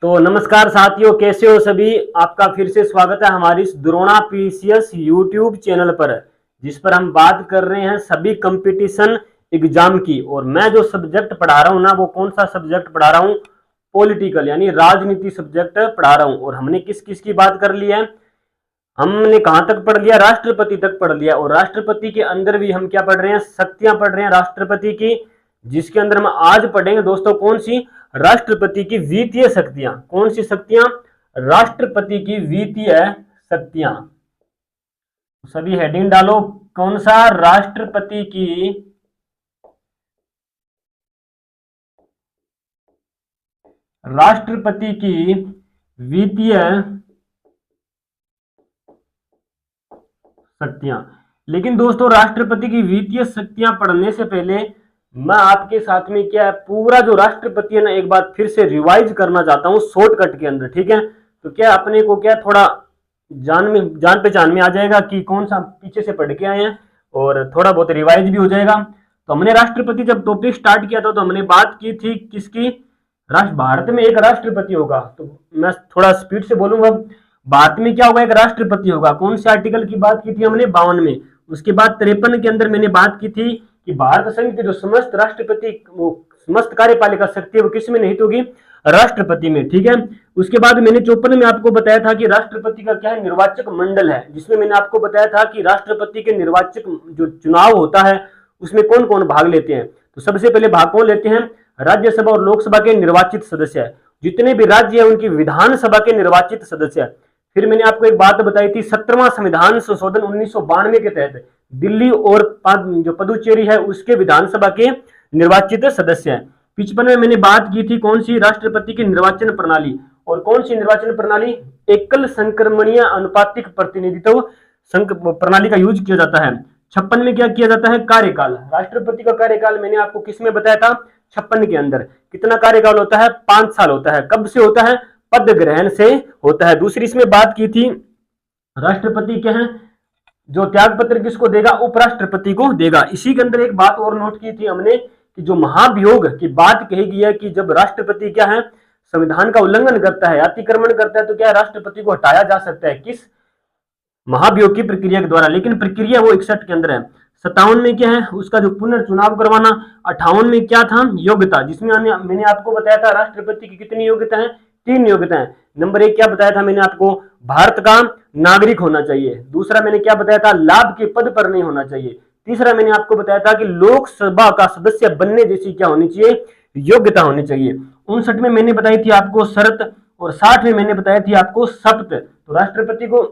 तो नमस्कार साथियों, कैसे हो सभी। आपका फिर से स्वागत है हमारी इस द्रोणा पीसीएस यूट्यूब चैनल पर, जिस पर हम बात कर रहे हैं सभी कंपटीशन एग्जाम की। और मैं जो सब्जेक्ट पढ़ा रहा हूँ ना, वो कौन सा सब्जेक्ट पढ़ा रहा हूँ? पॉलिटिकल यानी राजनीति सब्जेक्ट पढ़ा रहा हूँ। और हमने किस किस की बात कर ली है? हमने कहाँ तक पढ़ लिया? राष्ट्रपति तक पढ़ लिया। और राष्ट्रपति के अंदर भी हम क्या पढ़ रहे हैं? शक्तियां पढ़ रहे हैं राष्ट्रपति की, जिसके अंदर हम आज पढ़ेंगे दोस्तों कौन सी? राष्ट्रपति की वित्तीय शक्तियां। कौन सी शक्तियां? राष्ट्रपति की वित्तीय शक्तियां। सभी हेडिंग डालो। कौन सा? राष्ट्रपति की वित्तीय शक्तियां। लेकिन दोस्तों, राष्ट्रपति की वित्तीय शक्तियां पढ़ने से पहले मैं आपके साथ में क्या पूरा जो राष्ट्रपति है ना, एक बार फिर से रिवाइज करना चाहता हूं शॉर्टकट के अंदर। ठीक है, तो क्या अपने को क्या थोड़ा जान पहचान में आ जाएगा कि कौन सा पीछे से पढ़ के आए हैं, और थोड़ा बहुत रिवाइज भी हो जाएगा। तो हमने राष्ट्रपति जब टॉपिक स्टार्ट किया था तो हमने बात की थी किसकी? भारत में एक राष्ट्रपति होगा। तो मैं थोड़ा स्पीड से बोलूंगा। भारत में क्या होगा? एक राष्ट्रपति होगा। कौन से आर्टिकल की बात की थी हमने? 52 में। उसके बाद 53 के अंदर मैंने बात की थी कि भारत संघ के जो समस्त राष्ट्रपति, वो समस्त कार्यपालिका शक्ति है, वो किस में निहित होगी? राष्ट्रपति में। ठीक है, उसके बाद मैंने 54 में आपको बताया था कि राष्ट्रपति का क्या है? निर्वाचक मंडल है, जिसमें मैंने आपको बताया था कि राष्ट्रपति के निर्वाचक जो चुनाव होता है उसमें कौन कौन भाग लेते हैं। तो सबसे पहले भाग कौन लेते हैं? राज्यसभा और लोकसभा के निर्वाचित सदस्य। जितने भी राज्य है उनकी विधानसभा के निर्वाचित सदस्य। फिर मैंने आपको एक बात बताई थी, 17वां संविधान संशोधन 1992 के तहत दिल्ली और जो पुदुचेरी है उसके विधानसभा के निर्वाचित सदस्य हैं। 55 में मैंने बात की थी कौन सी? राष्ट्रपति की निर्वाचन प्रणाली। और कौन सी निर्वाचन प्रणाली? एकल संक्रमणीय अनुपातिक प्रतिनिधित्व प्रणाली का यूज किया जाता है। 56 में क्या किया जाता है? कार्यकाल। राष्ट्रपति का कार्यकाल मैंने आपको किस में बताया था? 56 के अंदर। कितना कार्यकाल होता है? 5 साल होता है। कब से होता है? पद ग्रहण से होता है। दूसरी इसमें बात की थी, राष्ट्रपति क्या है? जो त्याग पत्र किसको देगा? उपराष्ट्रपति को देगा। इसी के अंदर एक बात और नोट की थी हमने कि जो महाभियोग की बात कही गई है कि जब राष्ट्रपति क्या है? संविधान का उल्लंघन करता है, अतिक्रमण करता है, तो क्या राष्ट्रपति को हटाया जा सकता है? किस? महाभियोग की प्रक्रिया के द्वारा। लेकिन प्रक्रिया वो 61 के अंदर है। 57 में क्या है? उसका जो पुनर्चुनाव करवाना। 58 में क्या था? योग्यता, जिसमें मैंने आपको बताया था राष्ट्रपति की कितनी योग्यता है? 3 योग्यताएं। नंबर 1 क्या बताया था मैंने आपको? भारत का नागरिक होना चाहिए। दूसरा मैंने क्या बताया था? लाभ के पद पर नहीं होना चाहिए। तीसरा मैंने आपको बताया था कि लोकसभा का सदस्य बनने जैसी क्या होनी चाहिए? योग्यता होनी चाहिए। 59 में मैंने बताई थी आपको शर्त, और 60 में मैंने बताई थी आपको शपथ। तो राष्ट्रपति को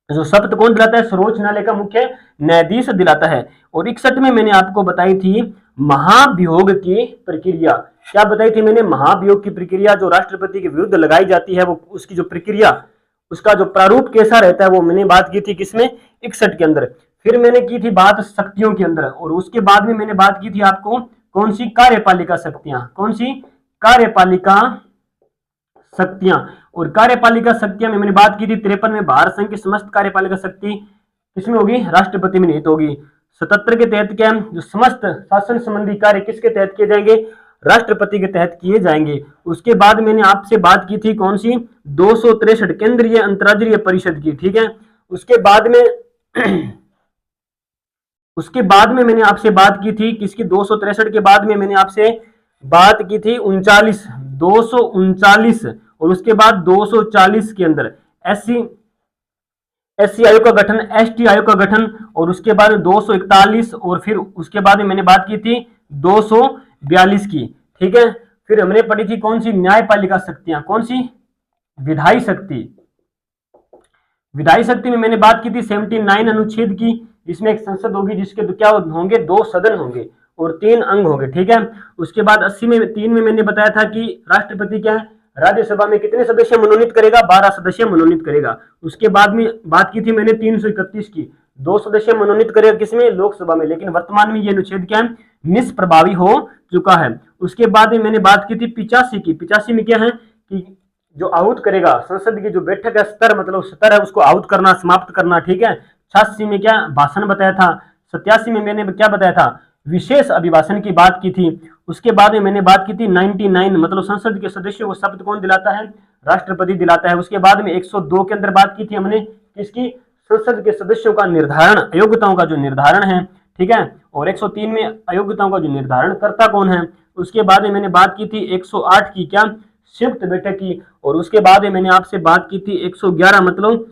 जो शपथ कौन दिलाता है? सर्वोच्च न्यायालय का मुख्य न्यायाधीश दिलाता है। और 61 में मैंने आपको बताई थी महाभियोग की प्रक्रिया। क्या बताई थी मैंने? महाभियोग की प्रक्रिया जो राष्ट्रपति के विरुद्ध लगाई जाती है, वो उसकी जो प्रक्रिया, उसका जो प्रारूप कैसा रहता है, वो मैंने बात की थी किसमें? 61 के अंदर। फिर मैंने की थी बात शक्तियों के अंदर, और उसके बाद में मैंने बात की थी आपको कौन सी? कार्यपालिका शक्तियां। कौन सी? कार्यपालिका शक्तियां। और कार्यपालिका शक्तियां में मैंने बात की थी 53 में, भारत संघ की समस्त कार्यपालिका शक्ति किसमें होगी? राष्ट्रपति में निहित होगी। 77 के तहत क्या है? जो समस्त शासन संबंधी कार्य किसके तहत किए जाएंगे? राष्ट्रपति के तहत किए जाएंगे। उसके बाद मैंने आपसे बात की थी कौन सी? 263 केंद्रीय अंतर्राज्यीय परिषद की। ठीक है, उसके बाद में मैंने आपसे बात की थी किसकी? 263 के बाद में मैंने आपसे बात की थी 239, और उसके बाद 240 के अंदर एससी आयोग का गठन, एसटी आयोग का गठन, और उसके बाद 241, और फिर उसके बाद में मैंने बात की थी 242 की। ठीक है, फिर हमने पढ़ी थी कौन सी? न्यायपालिका शक्तियां। कौन सी? विधायी शक्ति। विधायी शक्ति में मैंने बात की थी 79 अनुच्छेद की। इसमें एक संसद होगी जिसके क्या होंगे? 2 सदन होंगे और 3 अंग होंगे। ठीक है, उसके बाद 80 में 3 में मैंने बताया था कि राष्ट्रपति क्या है? राज्यसभा में कितने सदस्य मनोनीत करेगा? 12 सदस्य मनोनीत करेगा। उसके बाद में बात की थी मैंने 331 की, 2 सदस्य मनोनीत करेगा किसमें? लोकसभा में। लेकिन वर्तमान में ये अनुच्छेद क्या है? निष्प्रभावी हो चुका है। उसके बाद में मैंने बात की थी 85 की। 85 में क्या है कि जो आहूत करेगा, संसद की जो बैठक है, स्तर मतलब स्तर है, उसको आहूत करना, समाप्त करना। ठीक है, 86 में क्या भाषण बताया था। 87 में मैंने क्या बताया था? विशेष अभिभाषण की बात की थी। उसके बाद में मैंने बात की थी 99, मतलब संसद के सदस्यों को शपथ कौन दिलाता है? राष्ट्रपति दिलाता है। उसके बाद में 102 के अंदर बात की थी हमने किसकी? संसद के सदस्यों का निर्धारण, अयोग्यताओं का जो निर्धारण है, ठीक है। और 103 में अयोग्यताओं का जो निर्धारण करता कौन है। उसके बाद में मैंने बात की थी 108 की, क्या? संयुक्त बैठक की। और उसके बाद में मैंने आपसे बात की थी 111, मतलब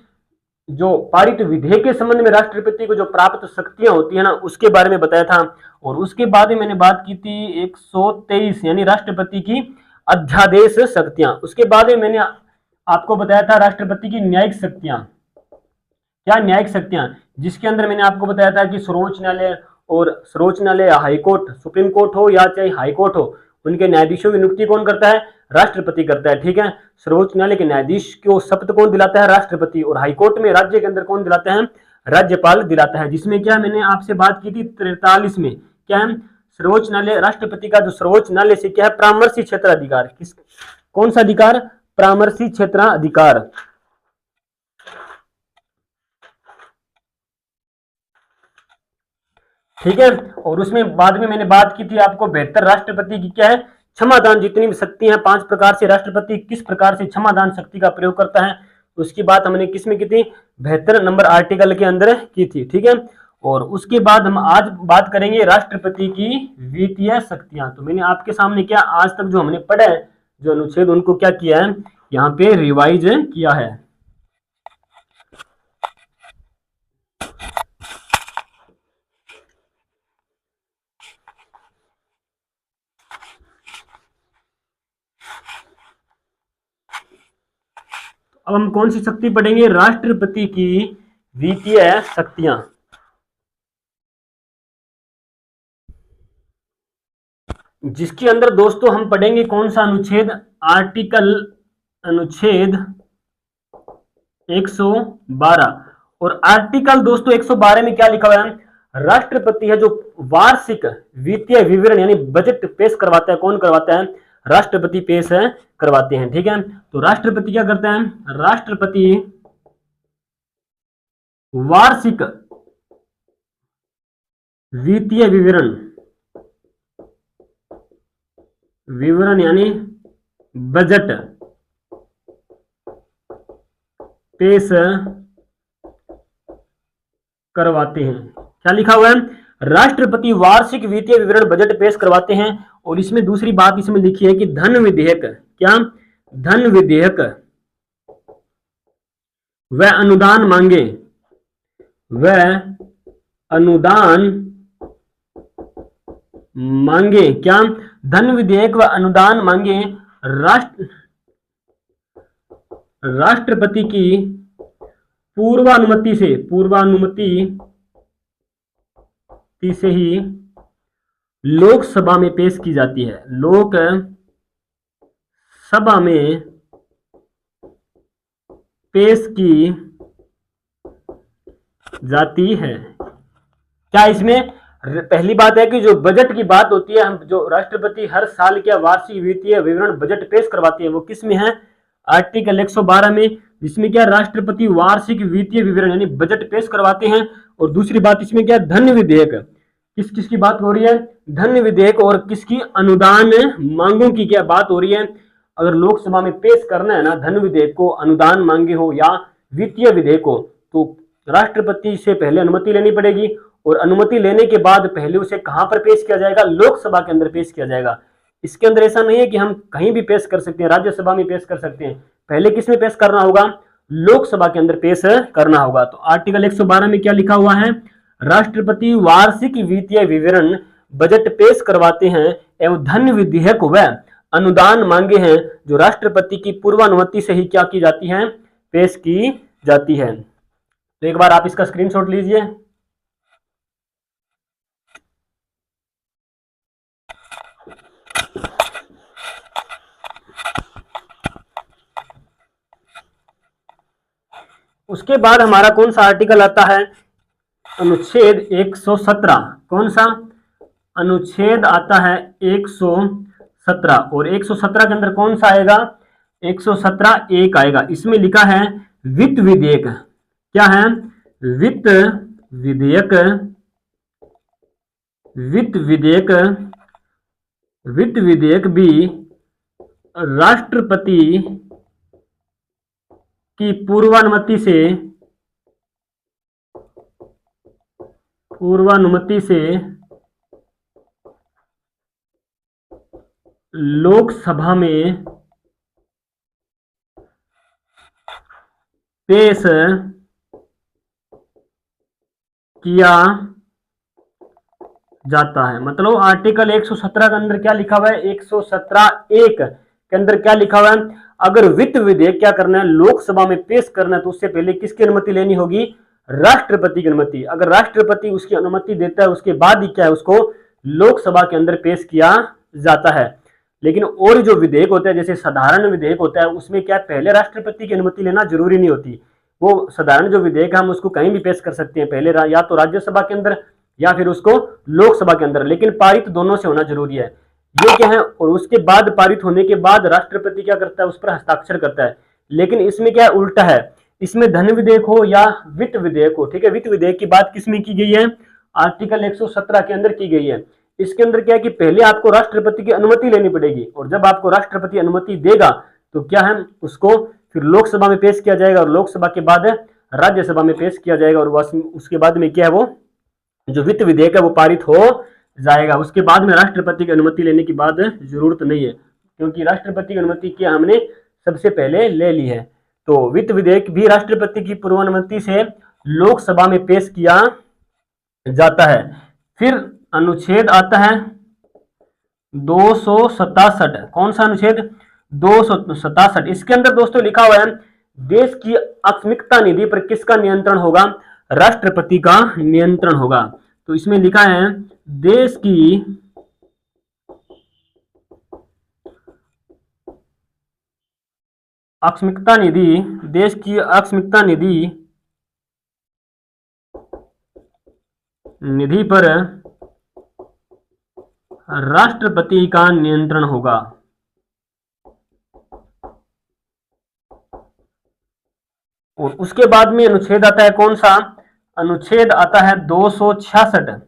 जो पारित विधेयक के संबंध में राष्ट्रपति को जो प्राप्त शक्तियां होती है ना, उसके बारे में बताया था। और उसके बाद में मैंने बात की थी 123, यानी राष्ट्रपति की अध्यादेश शक्तियां। उसके बाद में मैंने आपको बताया था राष्ट्रपति की न्यायिक शक्तियां। क्या? न्यायिक शक्तियां, जिसके अंदर मैंने आपको बताया था कि सर्वोच्च न्यायालय, और सर्वोच्च न्यायालय, हाई कोर्ट, सुप्रीम कोर्ट हो या चाहे हाई कोर्ट हो, उनके न्यायाधीशों की नियुक्ति कौन करता है? राष्ट्रपति करता है, ठीक है। सर्वोच्च न्यायालय के न्यायाधीश को शपथ कौन दिलाता है? राष्ट्रपति। और हाईकोर्ट में राज्य के अंदर कौन दिलाता है? राज्यपाल दिलाता है। जिसमें क्या मैंने आपसे बात की थी 43 में, क्या है? सर्वोच्च न्यायालय, राष्ट्रपति का जो सर्वोच्च न्यायालय से क्या है? परामर्शी क्षेत्राधिकार। किस, कौन सा अधिकार? परामर्शी क्षेत्राधिकार, ठीक है। और उसमें बाद में मैंने बात की थी आपको बेहतर राष्ट्रपति की, क्या है? क्षमादान। जितनी भी शक्ति है 5 प्रकार से राष्ट्रपति किस प्रकार से क्षमादान शक्ति का प्रयोग करता है, उसकी बात हमने किसमें की थी? 72 नंबर आर्टिकल के अंदर की थी, ठीक है। और उसके बाद हम आज बात करेंगे राष्ट्रपति की वित्तीय शक्तियां। तो मैंने आपके सामने क्या आज तक जो हमने पढ़ा है, जो अनुच्छेद, उनको क्या किया है, यहाँ पे रिवाइज किया है। अब हम कौन सी शक्ति पढ़ेंगे? राष्ट्रपति की वित्तीय शक्तियां। जिसके अंदर दोस्तों हम पढ़ेंगे कौन सा अनुच्छेद? आर्टिकल, अनुच्छेद 112। और आर्टिकल दोस्तों 112 में क्या लिखा हुआ है? राष्ट्रपति है जो वार्षिक वित्तीय विवरण यानी बजट पेश करवाता है। कौन करवाता है? राष्ट्रपति पेश करवाते हैं, ठीक है। तो राष्ट्रपति क्या करता है? राष्ट्रपति वार्षिक वित्तीय विवरण, विवरण यानी बजट पेश करवाते हैं। क्या लिखा हुआ है? राष्ट्रपति वार्षिक वित्तीय विवरण बजट पेश करवाते हैं। और इसमें दूसरी बात इसमें लिखी है कि धन विधेयक, क्या? धन विधेयक वह अनुदान मांगे, वह अनुदान मांगे, क्या? धन विधेयक व अनुदान मांगे राष्ट्रपति की पूर्वानुमति से ही लोकसभा में पेश की जाती है। लोक सभा में पेश की जाती है। क्या इसमें पहली बात है कि जो बजट की बात होती है, हम जो राष्ट्रपति हर साल के वार्षिक वित्तीय विवरण बजट पेश करवाते हैं, वो किस में है? आर्टिकल 112 में, जिसमें क्या राष्ट्रपति वार्षिक वित्तीय विवरण यानी बजट पेश करवाते हैं। और दूसरी बात इसमें क्या? धन विधेयक। किस किस की बात हो रही है? धन विधेयक। और किसकी? अनुदान मांगों की क्या बात हो रही है? अगर लोकसभा में पेश करना है ना धन विधेयक को, अनुदान मांगे हो या वित्तीय विधेयक हो, तो राष्ट्रपति से पहले अनुमति लेनी पड़ेगी। और अनुमति लेने के बाद पहले उसे कहां पर पेश किया जाएगा? लोकसभा के अंदर पेश किया जाएगा। इसके अंदर ऐसा नहीं है कि हम कहीं भी पेश कर सकते हैं, राज्यसभा में पेश कर सकते हैं। पहले किस में पेश करना होगा? लोकसभा के अंदर पेश करना होगा। तो आर्टिकल 112 में क्या लिखा हुआ है? राष्ट्रपति वार्षिक वित्तीय विवरण बजट पेश करवाते हैं एवं धन विधेयक व अनुदान मांगे हैं जो राष्ट्रपति की पूर्वानुमति से ही क्या की जाती है? पेश की जाती है। तो एक बार आप इसका स्क्रीनशॉट लीजिए। उसके बाद हमारा कौन सा आर्टिकल आता है? अनुच्छेद 117। कौन सा? अनुच्छेद आता है 117। और 117 के अंदर कौन सा आएगा? 117 एक आएगा। इसमें लिखा है वित्त विधेयक। क्या है? वित्त विधेयक वित्त विधेयक भी राष्ट्रपति की पूर्वानुमति से लोकसभा में पेश किया जाता है। मतलब आर्टिकल 117 के अंदर क्या लिखा हुआ है, 117(1) के अंदर क्या लिखा हुआ है, अगर वित्त विधेयक क्या करना है, लोकसभा में पेश करना है, तो उससे पहले किसकी अनुमति लेनी होगी, राष्ट्रपति की अनुमति। अगर राष्ट्रपति उसकी अनुमति देता है, उसके बाद ही क्या है, उसको लोकसभा के अंदर पेश किया जाता है। लेकिन और जो विधेयक होता है, जैसे साधारण विधेयक होता है, उसमें क्या पहले राष्ट्रपति की अनुमति लेना जरूरी नहीं होती। वो साधारण जो विधेयक है हम उसको कहीं भी पेश कर सकते हैं, पहले या तो राज्यसभा के अंदर या फिर उसको लोकसभा के अंदर, लेकिन पारित दोनों से होना जरूरी है। ये क्या है, और उसके बाद पारित होने के बाद राष्ट्रपति क्या करता है, उस पर हस्ताक्षर करता है। लेकिन इसमें क्या उल्टा है, इसमें धन विधेयक हो या वित्त विधेयक हो, ठीक है, वित्त विधेयक की बात किसमें की गई है, आर्टिकल 117 के अंदर की गई है। इसके अंदर क्या है कि पहले आपको राष्ट्रपति की अनुमति लेनी पड़ेगी, और जब आपको राष्ट्रपति अनुमति देगा तो क्या है, उसको फिर लोकसभा में पेश किया जाएगा, और लोकसभा के बाद राज्यसभा में पेश किया जाएगा, और उसके बाद में क्या है, वो जो वित्त विधेयक है वो पारित हो जाएगा। उसके बाद में राष्ट्रपति की अनुमति लेने की बात जरूरत नहीं है, क्योंकि राष्ट्रपति की अनुमति क्या हमने सबसे पहले ले ली है। तो वित्त विधेयक भी राष्ट्रपति की पूर्वानुमति से लोकसभा में पेश किया जाता है। फिर अनुच्छेद आता है 267। कौन सा अनुच्छेद, 267। इसके अंदर दोस्तों लिखा हुआ है, देश की आकस्मिकता निधि पर किसका नियंत्रण होगा, राष्ट्रपति का नियंत्रण होगा। तो इसमें लिखा है, देश की आकस्मिकता निधि पर राष्ट्रपति का नियंत्रण होगा। और उसके बाद में अनुच्छेद आता है, कौन सा अनुच्छेद आता है 266।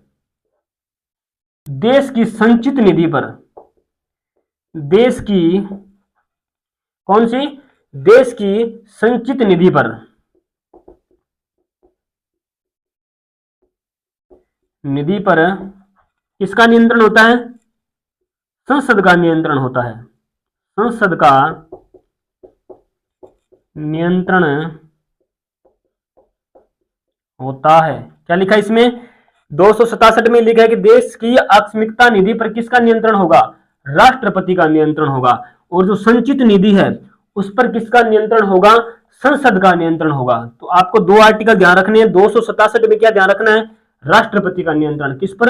देश की संचित निधि पर, देश की कौन सी, देश की संचित निधि पर किसका नियंत्रण होता है, संसद का नियंत्रण होता है। संसद का नियंत्रण होता है। क्या लिखा है इसमें, 267 में लिखा है कि देश की आकस्मिकता निधि पर किसका नियंत्रण होगा, राष्ट्रपति का नियंत्रण होगा। और जो संचित निधि है उस पर किसका नियंत्रण होगा, संसद का नियंत्रण होगा। तो आपको दो आर्टिकल ध्यान रखने हैं। 267 में क्या ध्यान रखना है, राष्ट्रपति का नियंत्रण किस पर,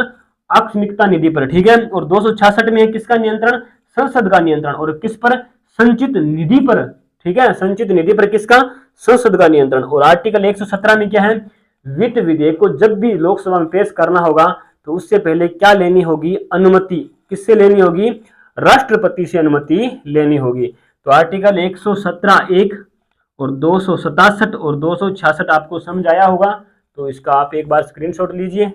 आकस्मिकता निधि पर, ठीक है। और 266 में किसका नियंत्रण, संसद का नियंत्रण, और किस पर, संचित निधि पर, ठीक है, संचित निधि पर किसका, संसद का नियंत्रण। और आर्टिकल 117 में क्या है, वित्त विधेयक को जब भी लोकसभा में पेश करना होगा तो उससे पहले क्या लेनी होगी, अनुमति किससे लेनी होगी, राष्ट्रपति से अनुमति लेनी होगी। तो आर्टिकल 117(1) और 267 और 266 आपको समझ आया होगा। तो इसका आप एक बार स्क्रीनशॉट लीजिए।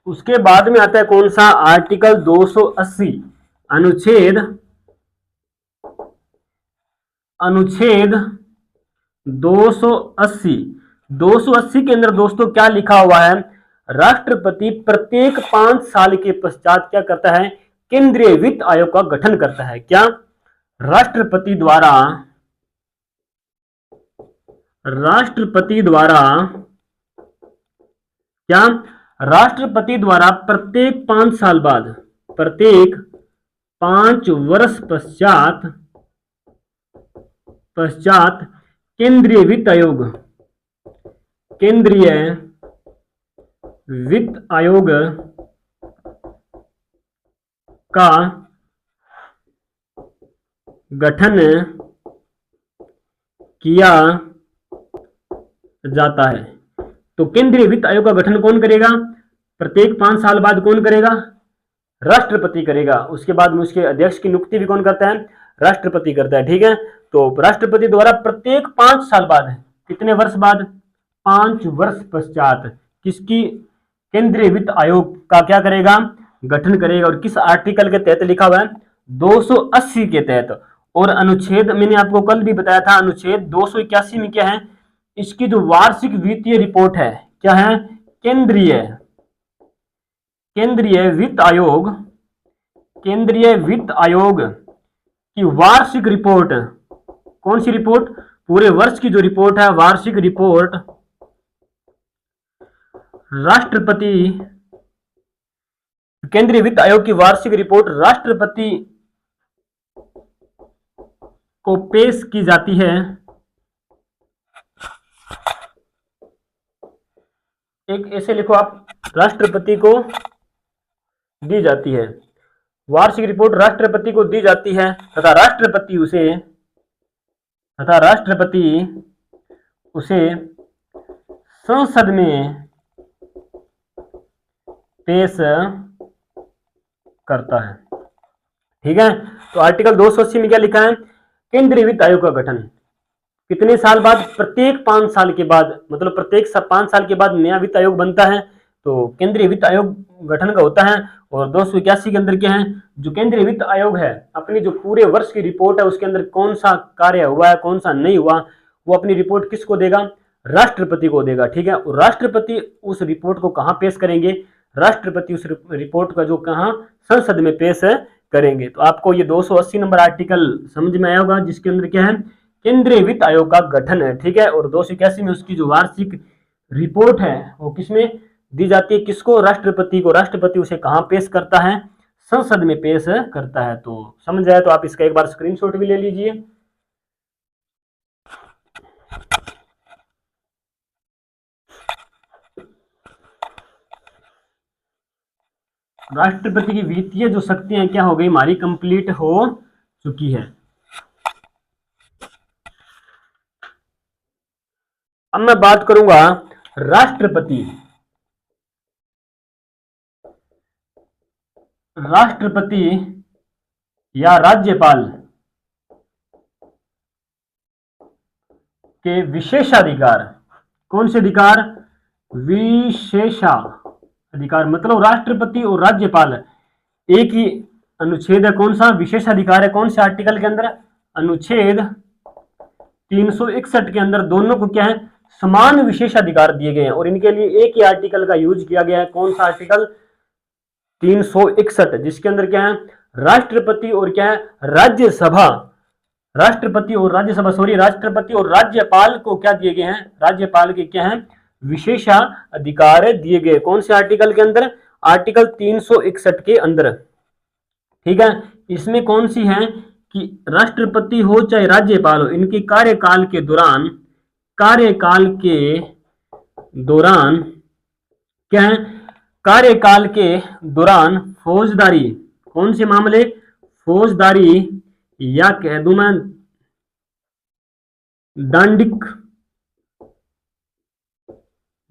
उसके बाद में आता है कौन सा, आर्टिकल 280। अनुच्छेद 280 के अंदर दोस्तों क्या लिखा हुआ है, राष्ट्रपति प्रत्येक 5 साल के पश्चात क्या करता है, केंद्रीय वित्त आयोग का गठन करता है। क्या, राष्ट्रपति द्वारा प्रत्येक 5 साल बाद, प्रत्येक 5 वर्ष पश्चात केंद्रीय वित्त आयोग का गठन किया जाता है। तो केंद्रीय वित्त आयोग का गठन कौन करेगा, प्रत्येक 5 साल बाद कौन करेगा, राष्ट्रपति करेगा। उसके बाद में उसके अध्यक्ष की नियुक्ति भी कौन करता है? राष्ट्रपति करता है। ठीक है, तो राष्ट्रपति द्वारा प्रत्येक 5 साल बाद, कितने वर्ष बाद? 5 वर्ष पश्चात किसकी? केंद्रीय वित्त आयोग का क्या करेगा? गठन करेगा। और किस आर्टिकल के तहत लिखा हुआ है? 280 के तहत। और अनुच्छेद मैंने आपको कल भी बताया था, अनुच्छेद 281 में क्या है? इसकी जो वार्षिक वित्तीय रिपोर्ट है, क्या है? केंद्रीय वित्त आयोग, केंद्रीय वित्त आयोग की वार्षिक रिपोर्ट, कौन सी रिपोर्ट? पूरे वर्ष की जो रिपोर्ट है, वार्षिक रिपोर्ट राष्ट्रपति, केंद्रीय वित्त आयोग की वार्षिक रिपोर्ट राष्ट्रपति को पेश की जाती है। एक ऐसे लिखो आप, राष्ट्रपति को दी जाती है, वार्षिक रिपोर्ट राष्ट्रपति को दी जाती है तथा राष्ट्रपति उसे संसद में पेश करता है। ठीक है, तो आर्टिकल 280 में क्या लिखा है? केंद्रीय वित्त आयोग का गठन कितने साल बाद? प्रत्येक 5 साल के बाद, मतलब प्रत्येक 5 साल के बाद नया वित्त आयोग बनता है, तो केंद्रीय वित्त आयोग गठन का होता है। और 281 के अंदर क्या है? जो केंद्रीय वित्त आयोग है, अपनी जो पूरे वर्ष की रिपोर्ट है, उसके अंदर कौन सा कार्य हुआ है, कौन सा नहीं हुआ, वो अपनी रिपोर्ट किसको देगा? राष्ट्रपति को देगा। ठीक है, और राष्ट्रपति उस रिपोर्ट को कहाँ पेश करेंगे? राष्ट्रपति उस रिपोर्ट का जो कहाँ? संसद में पेश करेंगे। तो आपको ये 280 नंबर आर्टिकल समझ में आया होगा, जिसके अंदर क्या है? केंद्रीय वित्त आयोग का गठन है। ठीक है, और 281 में उसकी जो वार्षिक रिपोर्ट है वो किसमें दी जाती है? किसको? राष्ट्रपति को। राष्ट्रपति उसे कहां पेश करता है? संसद में पेश करता है। तो समझ आया तो आप इसका एक बार स्क्रीनशॉट भी ले लीजिए। राष्ट्रपति की वित्तीय जो शक्तियां क्या हो गई? हमारी कंप्लीट हो चुकी है। अब मैं बात करूंगा राष्ट्रपति या राज्यपाल के विशेषाधिकार। कौन से अधिकार? विशेषाधिकार। मतलब राष्ट्रपति और राज्यपाल एक ही अनुच्छेद है। कौन सा? विशेषाधिकार है। कौन से आर्टिकल के अंदर? अनुच्छेद 361 के अंदर दोनों को क्या है? समान विशेषाधिकार दिए गए हैं। और इनके लिए एक ही आर्टिकल का यूज किया गया है। कौन सा आर्टिकल? 361, जिसके अंदर क्या है? राष्ट्रपति और क्या है? राज्यसभा, राष्ट्रपति और राज्यपाल को क्या दिए गए हैं? राज्यपाल के क्या है? विशेषाधिकार दिए गए। कौन से आर्टिकल के अंदर? आर्टिकल 361 के अंदर। ठीक है, इसमें कौन सी है कि राष्ट्रपति हो चाहे राज्यपाल हो, इनके कार्यकाल के दौरान क्या है? कार्यकाल के दौरान फौजदारी, कौन से मामले? फौजदारी या कह दूं मैं दंडिक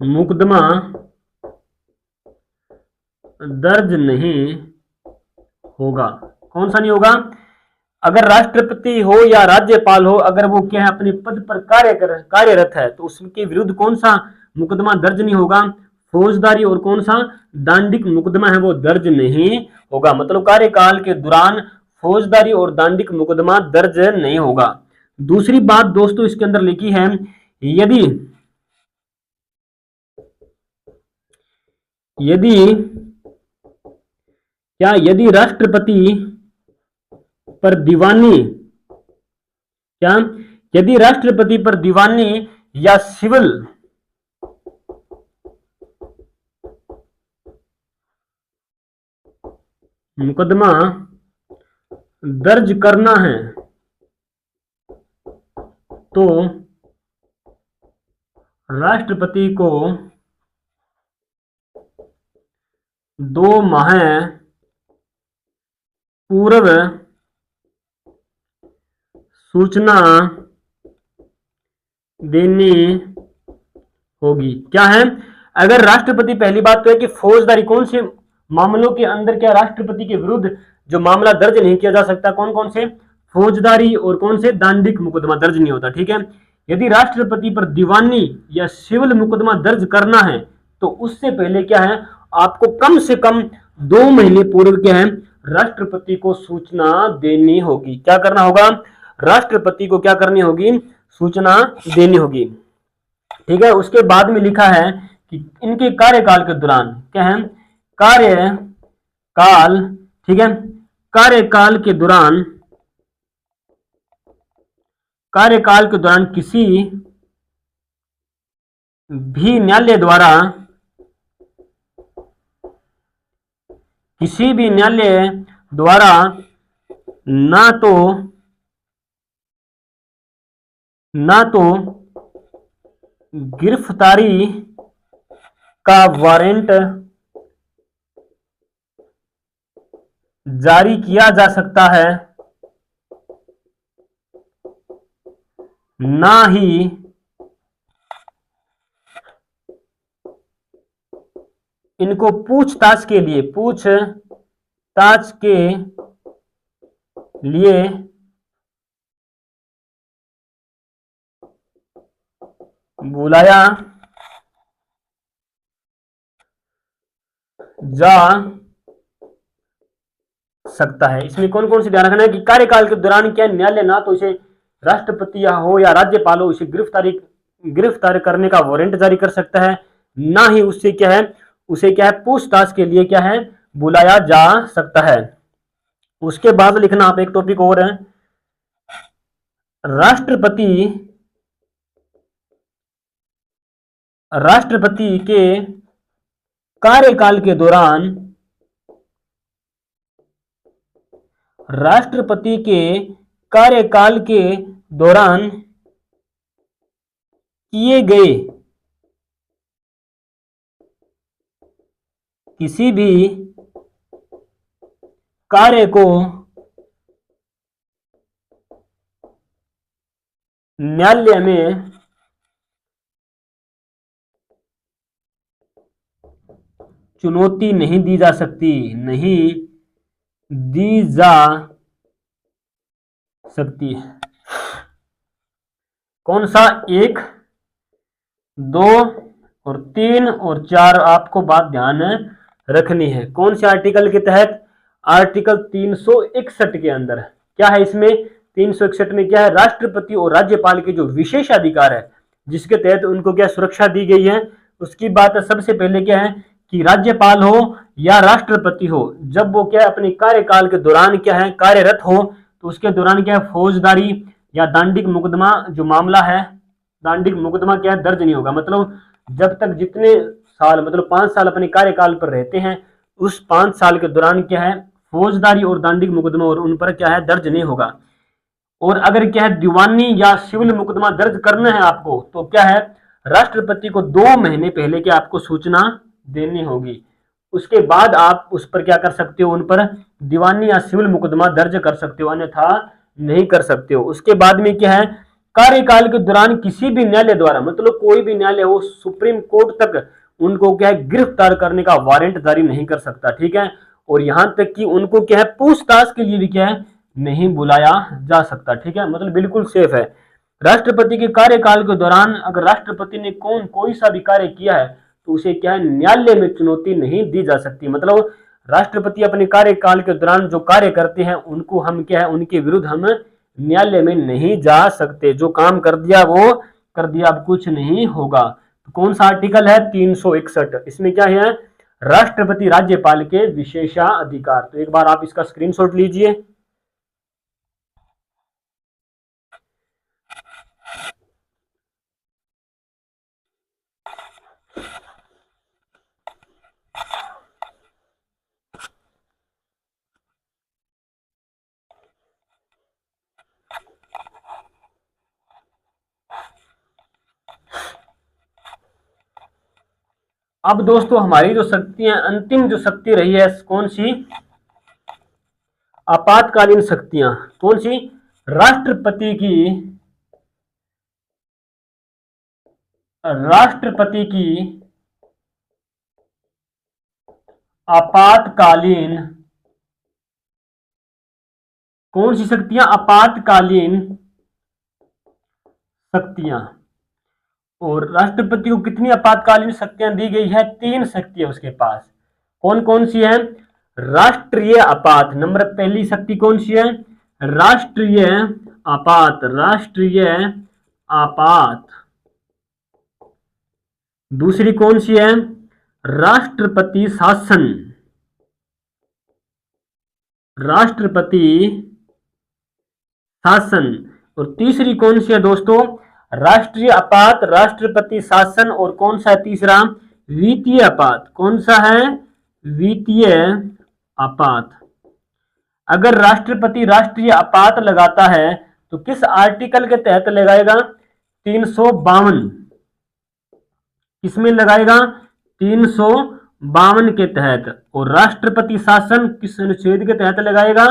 मुकदमा दर्ज नहीं होगा। कौन सा नहीं होगा? अगर राष्ट्रपति हो या राज्यपाल हो, अगर वो क्या है? अपने पद पर कार्यरत है, तो उसके विरुद्ध कौन सा मुकदमा दर्ज नहीं होगा? फौजदारी और कौन सा? दांडिक मुकदमा है वो दर्ज नहीं होगा। मतलब कार्यकाल के दौरान फौजदारी और दांडिक मुकदमा दर्ज नहीं होगा। दूसरी बात दोस्तों इसके अंदर लिखी है, यदि राष्ट्रपति पर दीवानी या सिविल मुकदमा दर्ज करना है तो राष्ट्रपति को 2 माह पूर्व सूचना देनी होगी। क्या है? अगर राष्ट्रपति, पहली बात तो है कि फौजदारी, कौन से मामलों के अंदर क्या राष्ट्रपति के विरुद्ध जो मामला दर्ज नहीं किया जा सकता, कौन कौन से, फौजदारी और कौन से, दांडिक मुकदमा दर्ज नहीं होता। ठीक है, यदि राष्ट्रपति पर दीवानी या सिविल मुकदमा दर्ज करना है तो उससे पहले क्या है, आपको कम से कम 2 महीने पूर्व क्या है, राष्ट्रपति को सूचना देनी होगी। क्या करना होगा, राष्ट्रपति को क्या करनी होगी, सूचना देनी होगी। ठीक है, उसके बाद में लिखा है कि इनके कार्यकाल के दौरान क्या है, कार्यकाल, ठीक है, कार्यकाल के दौरान, कार्यकाल के दौरान किसी भी न्यायालय द्वारा, किसी भी न्यायालय द्वारा ना तो गिरफ्तारी का वारंट जारी किया जा सकता है, ना ही इनको पूछताछ के लिए बुलाया जा सकता है। इसमें कौन कौन से ध्यान रखना है कि कार्यकाल के दौरान क्या न्यायालय ना तो इसे राष्ट्रपति या हो या राज्यपाल हो इसे गिरफ्तार करने का वारंट जारी कर सकता है, ना ही उससे क्या है, उसे क्या है, पूछताछ के लिए क्या है, बुलाया जा सकता है। उसके बाद लिखना आप एक टॉपिक और है, राष्ट्रपति के कार्यकाल के दौरान, राष्ट्रपति के कार्यकाल के दौरान किए गए किसी भी कार्य को न्यायालय में चुनौती नहीं दी जा सकती, नहीं दी जा सकती। कौन सा, 1, 2 और 3 और 4 आपको बात ध्यान रखनी है। कौन से आर्टिकल के तहत, आर्टिकल 361 के अंदर क्या है, इसमें 361 में क्या है, राष्ट्रपति और राज्यपाल के जो विशेष अधिकार है जिसके तहत उनको क्या सुरक्षा दी गई है, उसकी बात है। सबसे पहले क्या है कि राज्यपाल हो या राष्ट्रपति हो, जब वो क्या है अपने कार्यकाल के दौरान क्या है कार्यरत हो तो उसके दौरान क्या है, फौजदारी या दांडिक मुकदमा जो मामला है, दांडिक मुकदमा क्या है, दर्ज नहीं होगा। मतलब जब तक जितने साल, मतलब 5 साल अपने कार्यकाल पर रहते हैं, उस 5 साल के दौरान क्या है, फौजदारी और दांडिक मुकदमा और उन पर क्या है, दर्ज नहीं होगा। और अगर क्या है दीवानी या सिविल मुकदमा दर्ज करना है आपको तो क्या है, राष्ट्रपति को 2 महीने पहले क्या आपको सूचना देनी होगी। उसके बाद आप उस पर क्या कर सकते हो, उन पर दीवानी या सिविल मुकदमा दर्ज कर सकते हो, अन्यथा नहीं कर सकते हो। उसके बाद में क्या है, कार्यकाल के दौरान किसी भी न्यायालय द्वारा, मतलब कोई भी न्यायालय हो, सुप्रीम कोर्ट तक उनको क्या है गिरफ्तार करने का वारंट जारी नहीं कर सकता। ठीक है, और यहां तक कि उनको क्या है पूछताछ के लिए भी क्या है नहीं बुलाया जा सकता। ठीक है, मतलब बिल्कुल सेफ है। राष्ट्रपति के कार्यकाल के दौरान अगर राष्ट्रपति ने कोई सा भी कार्य किया है तो उसे क्या है न्यायालय में चुनौती नहीं दी जा सकती। मतलब राष्ट्रपति अपने कार्यकाल के दौरान जो कार्य करते हैं उनको हम क्या है, उनके विरुद्ध हम न्यायालय में नहीं जा सकते। जो काम कर दिया वो कर दिया, अब कुछ नहीं होगा। तो कौन सा आर्टिकल है, 361। इसमें क्या है, राष्ट्रपति राज्यपाल के विशेषाधिकार। तो एक बार आप इसका स्क्रीनशॉट लीजिए। अब दोस्तों हमारी जो शक्तियां, अंतिम जो शक्ति रही है कौन सी, आपातकालीन शक्तियां। कौन सी, राष्ट्रपति की आपातकालीन, कौन सी शक्तियां? आपातकालीन शक्तियां। और राष्ट्रपति को कितनी आपातकालीन शक्तियां दी गई है? 3 शक्तियां उसके पास। कौन कौन सी है? राष्ट्रीय आपात, नंबर पहली शक्ति कौन सी है? राष्ट्रीय आपात, राष्ट्रीय आपात। दूसरी कौन सी है? राष्ट्रपति शासन, राष्ट्रपति शासन। और तीसरी कौन सी है दोस्तों? राष्ट्रीय आपात, राष्ट्रपति शासन, और कौन सा है तीसरा? वित्तीय आपात। कौन सा है? वित्तीय आपात। अगर राष्ट्रपति राष्ट्रीय आपात लगाता है तो किस आर्टिकल के तहत लगाएगा? 352। किसमें लगाएगा? 352 के तहत। और राष्ट्रपति शासन किस अनुच्छेद के तहत लगाएगा?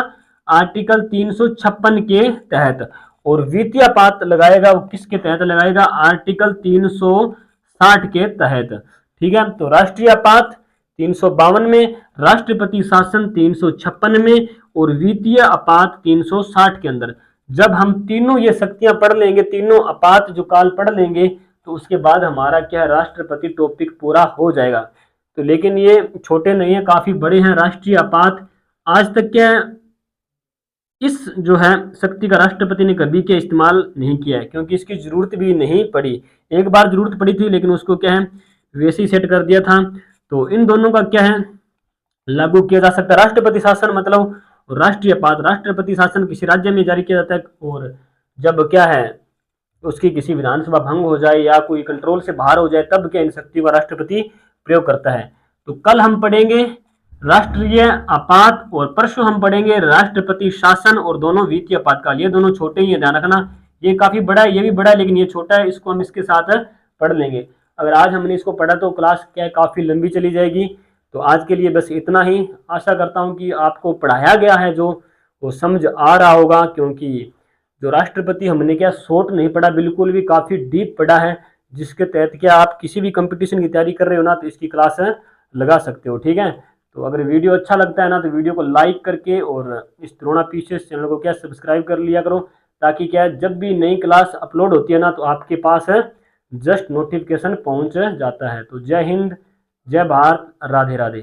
आर्टिकल 356 के तहत। और वित्तीय आपात लगाएगा वो किसके तहत लगाएगा? आर्टिकल 360 के तहत। ठीक है, तो राष्ट्रीय आपात 352 में, राष्ट्रपति शासन 356 में, और वित्तीय आपात 360 के अंदर। जब हम तीनों ये शक्तियां पढ़ लेंगे, तीनों आपात जो काल पढ़ लेंगे, तो उसके बाद हमारा क्या है? राष्ट्रपति टॉपिक पूरा हो जाएगा। तो लेकिन ये छोटे नहीं है, काफी बड़े हैं। राष्ट्रीय आपात आज तक क्या है, इस जो है शक्ति का राष्ट्रपति ने कभी क्या इस्तेमाल नहीं किया है, क्योंकि इसकी जरूरत भी नहीं पड़ी। एक बार जरूरत पड़ी थी लेकिन उसको क्या है वैसे ही सेट कर दिया था। तो इन दोनों का क्या है लागू किया जा सकता है। राष्ट्रपति शासन मतलब राष्ट्रीय आपात, राष्ट्रपति शासन किसी राज्य में जारी किया जाता है, और जब क्या है उसकी किसी विधानसभा भंग हो जाए या कोई कंट्रोल से बाहर हो जाए, तब क्या इन शक्तियों का राष्ट्रपति प्रयोग करता है। तो कल हम पढ़ेंगे राष्ट्रीय आपात, और परसों हम पढ़ेंगे राष्ट्रपति शासन, और दोनों वित्तीय आपातकाल। ये दोनों छोटे ही है, ध्यान रखना। ये काफी बड़ा है, ये भी बड़ा है, लेकिन ये छोटा है, इसको हम इसके साथ पढ़ लेंगे। अगर आज हमने इसको पढ़ा तो क्लास क्या है काफी लंबी चली जाएगी। तो आज के लिए बस इतना ही। आशा करता हूं कि आपको पढ़ाया गया है जो वो समझ आ रहा होगा, क्योंकि जो राष्ट्रपति हमने क्या शॉर्ट नहीं पढ़ा, बिल्कुल भी काफी डीप पढ़ा है, जिसके तहत क्या आप किसी भी कंपटीशन की तैयारी कर रहे हो ना, तो इसकी क्लास लगा सकते हो। ठीक है, तो अगर वीडियो अच्छा लगता है ना तो वीडियो को लाइक करके और इस द्रोणा पीसेस चैनल को क्या सब्सक्राइब कर लिया करो, ताकि क्या जब भी नई क्लास अपलोड होती है ना तो आपके पास जस्ट नोटिफिकेशन पहुंच जाता है। तो जय हिंद, जय भारत, राधे राधे।